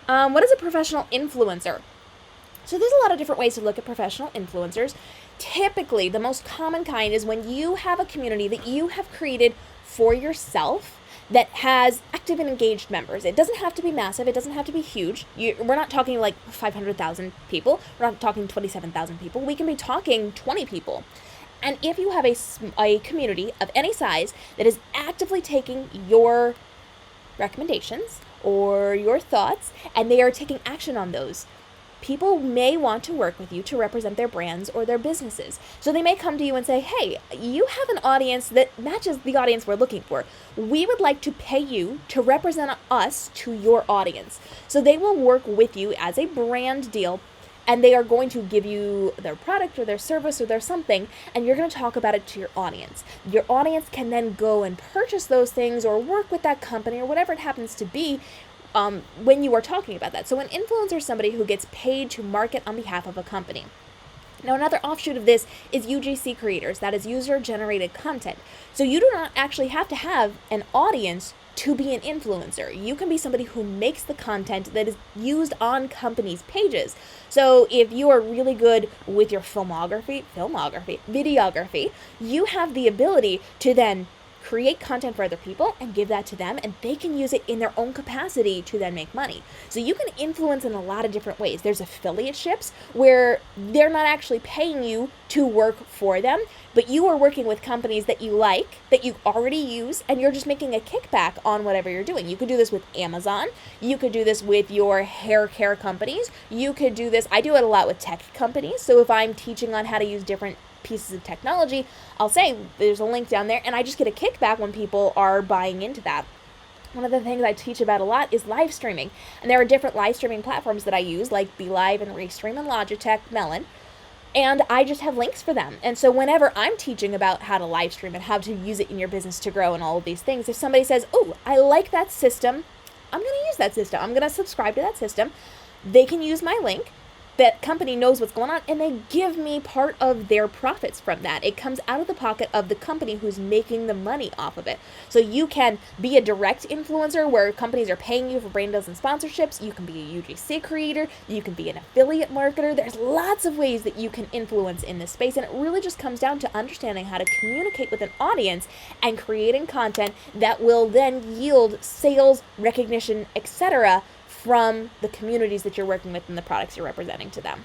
What is a professional influencer? So there's a lot of different ways to look at professional influencers. Typically, the most common kind is when you have a community that you have created for yourself that has active and engaged members. It doesn't have to be massive. It doesn't have to be huge. We're not talking like 500,000 people. We're not talking 27,000 people. We can be talking 20 people. And if you have a community of any size that is actively taking your recommendations or your thoughts, and they are taking action on those, people may want to work with you to represent their brands or their businesses. So they may come to you and say, hey, you have an audience that matches the audience we're looking for. We would like to pay you to represent us to your audience. So they will work with you as a brand deal, and they are going to give you their product or their service or their something, and you're going to talk about it to your audience. Your audience can then go and purchase those things or work with that company or whatever it happens to be when you are talking about that. So an influencer is somebody who gets paid to market on behalf of a company. Now, another offshoot of this is UGC creators, that is user-generated content. So you do not actually have to have an audience to be an influencer. You can be somebody who makes the content that is used on companies' pages. So if you are really good with your videography, you have the ability to then create content for other people and give that to them, and they can use it in their own capacity to then make money. So you can influence in a lot of different ways. There's affiliateships where they're not actually paying you to work for them, but you are working with companies that you like, that you already use, and you're just making a kickback on whatever you're doing. You could do this with Amazon. You could do this with your hair care companies. You could do this, I do it a lot with tech companies. So if I'm teaching on how to use different pieces of technology, I'll say there's a link down there, and I just get a kickback when people are buying into that. One of the things I teach about a lot is live streaming, and there are different live streaming platforms that I use, like BeLive and Restream and Logitech, Melon, and I just have links for them. And so whenever I'm teaching about how to live stream and how to use it in your business to grow and all of these things, if somebody says, oh, I like that system, I'm going to use that system, I'm going to subscribe to that system, they can use my link. That company knows what's going on, and they give me part of their profits from that. It comes out of the pocket of the company who's making the money off of it. So you can be a direct influencer where companies are paying you for brand deals and sponsorships. You can be a UGC creator. You can be an affiliate marketer. There's lots of ways that you can influence in this space, and it really just comes down to understanding how to communicate with an audience and creating content that will then yield sales, recognition, etc., from the communities that you're working with and the products you're representing to them.